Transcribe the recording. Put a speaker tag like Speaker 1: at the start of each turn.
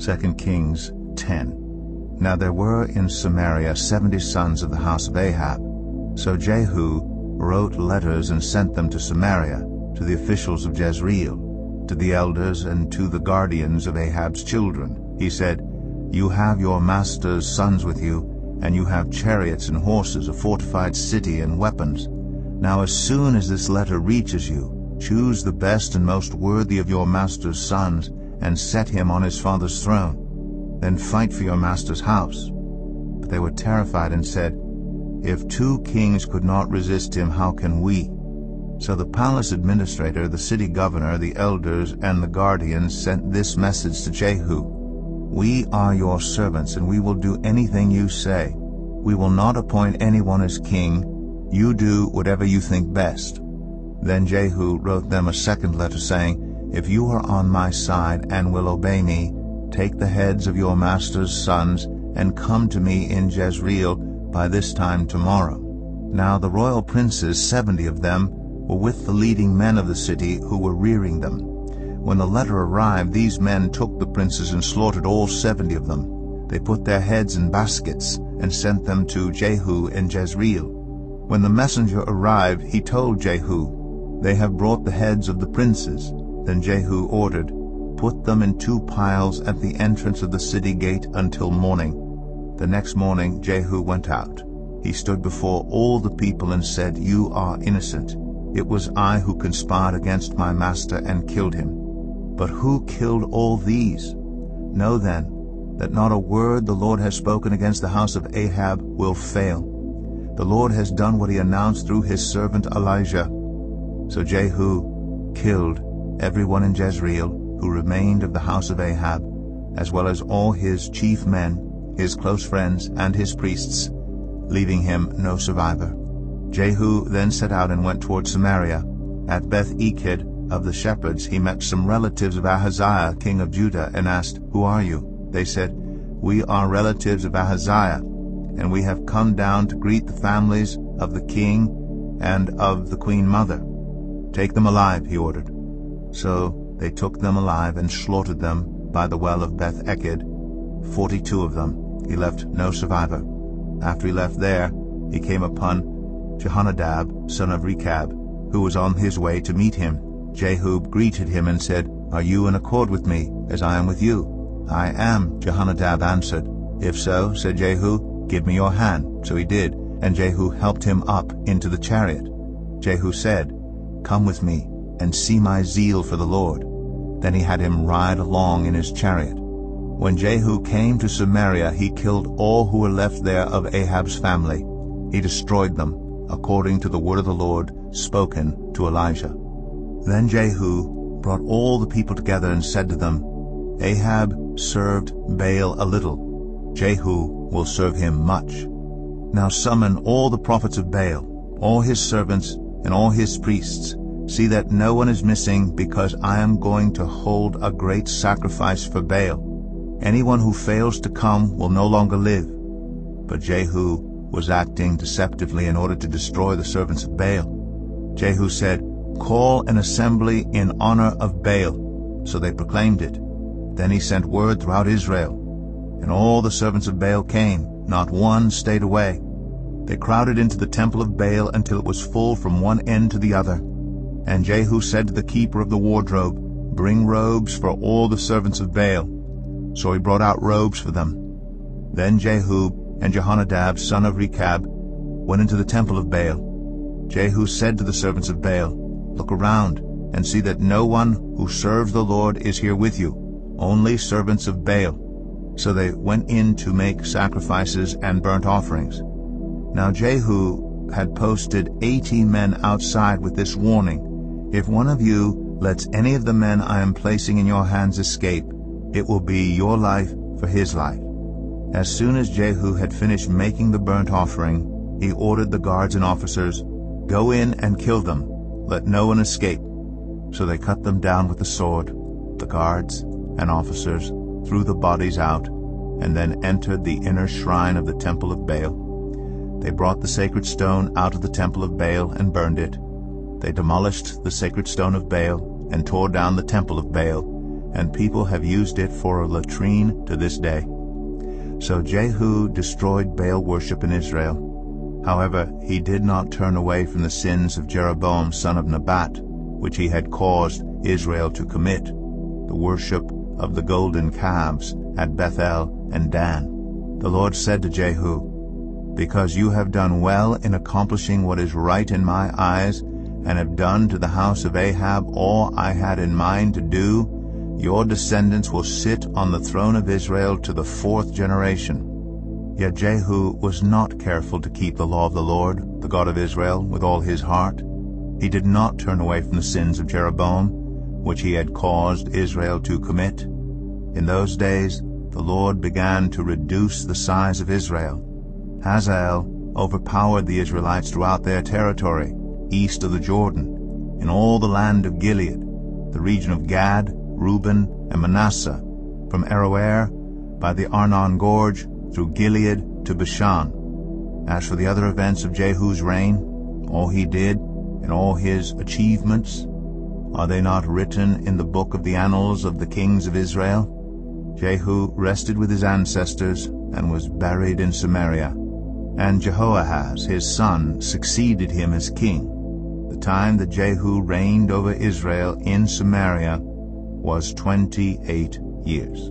Speaker 1: 2 Kings 10. Now there were in Samaria 70 sons of the house of Ahab. So Jehu wrote letters and sent them to Samaria, to the officials of Jezreel, to the elders and to the guardians of Ahab's children. He said, You have your master's sons with you, and you have chariots and horses, a fortified city, and weapons. Now as soon as this letter reaches you, choose the best and most worthy of your master's sons, and set him on his father's throne. Then fight for your master's house. But they were terrified and said, If 2 kings could not resist him, how can we? So the palace administrator, the city governor, the elders, and the guardians sent this message to Jehu. We are your servants, and we will do anything you say. We will not appoint anyone as king. You do whatever you think best. Then Jehu wrote them a second letter, saying, If you are on my side and will obey me, take the heads of your master's sons and come to me in Jezreel by this time tomorrow. Now the royal princes, 70 of them, were with the leading men of the city who were rearing them. When the letter arrived, these men took the princes and slaughtered all 70 of them. They put their heads in baskets and sent them to Jehu in Jezreel. When the messenger arrived, he told Jehu, They have brought the heads of the princes. Then Jehu ordered, Put them in 2 piles at the entrance of the city gate until morning. The next morning Jehu went out. He stood before all the people and said, You are innocent. It was I who conspired against my master and killed him. But who killed all these? Know then that not a word the Lord has spoken against the house of Ahab will fail. The Lord has done what he announced through his servant Elijah. So Jehu killed everyone in Jezreel who remained of the house of Ahab, as well as all his chief men, his close friends, and his priests, leaving him no survivor. Jehu then set out and went toward Samaria. At Beth-Eked of the shepherds he met some relatives of Ahaziah, king of Judah, and asked, Who are you? They said, We are relatives of Ahaziah, and we have come down to greet the families of the king and of the queen mother. Take them alive, he ordered. So they took them alive and slaughtered them by the well of Beth-Eked, 42 of them. He left no survivor. After he left there, he came upon Jehonadab, son of Rechab, who was on his way to meet him. Jehu greeted him and said, Are you in accord with me, as I am with you? I am, Jehonadab answered. If so, said Jehu, give me your hand. So he did, and Jehu helped him up into the chariot. Jehu said, Come with me, and see my zeal for the Lord. Then he had him ride along in his chariot. When Jehu came to Samaria, he killed all who were left there of Ahab's family. He destroyed them, according to the word of the Lord spoken to Elijah. Then Jehu brought all the people together and said to them, Ahab served Baal a little. Jehu will serve him much. Now summon all the prophets of Baal, all his servants, and all his priests. See that no one is missing, because I am going to hold a great sacrifice for Baal. Anyone who fails to come will no longer live. But Jehu was acting deceptively in order to destroy the servants of Baal. Jehu said, Call an assembly in honor of Baal. So they proclaimed it. Then he sent word throughout Israel. And all the servants of Baal came, not one stayed away. They crowded into the temple of Baal until it was full from one end to the other. And Jehu said to the keeper of the wardrobe, Bring robes for all the servants of Baal. So he brought out robes for them. Then Jehu and Jehonadab, son of Rechab, went into the temple of Baal. Jehu said to the servants of Baal, Look around, and see that no one who serves the Lord is here with you, only servants of Baal. So they went in to make sacrifices and burnt offerings. Now Jehu had posted 80 men outside with this warning, If one of you lets any of the men I am placing in your hands escape, it will be your life for his life. As soon as Jehu had finished making the burnt offering, he ordered the guards and officers, Go in and kill them. Let no one escape. So they cut them down with the sword. The guards and officers threw the bodies out, and then entered the inner shrine of the temple of Baal. They brought the sacred stone out of the temple of Baal and burned it. They demolished the sacred stone of Baal and tore down the temple of Baal, and people have used it for a latrine to this day. So Jehu destroyed Baal worship in Israel. However, he did not turn away from the sins of Jeroboam son of Nebat, which he had caused Israel to commit, the worship of the golden calves at Bethel and Dan. The Lord said to Jehu, "Because you have done well in accomplishing what is right in my eyes, and have done to the house of Ahab all I had in mind to do, your descendants will sit on the throne of Israel to the 4th generation." Yet Jehu was not careful to keep the law of the Lord, the God of Israel, with all his heart. He did not turn away from the sins of Jeroboam, which he had caused Israel to commit. In those days the Lord began to reduce the size of Israel. Hazael overpowered the Israelites throughout their territory, east of the Jordan, in all the land of Gilead, the region of Gad, Reuben, and Manasseh, from Aroer by the Arnon Gorge through Gilead to Bashan. As for the other events of Jehu's reign, all he did, and all his achievements, are they not written in the book of the annals of the kings of Israel? Jehu rested with his ancestors and was buried in Samaria, and Jehoahaz his son succeeded him as king. The time that Jehu reigned over Israel in Samaria was 28 years.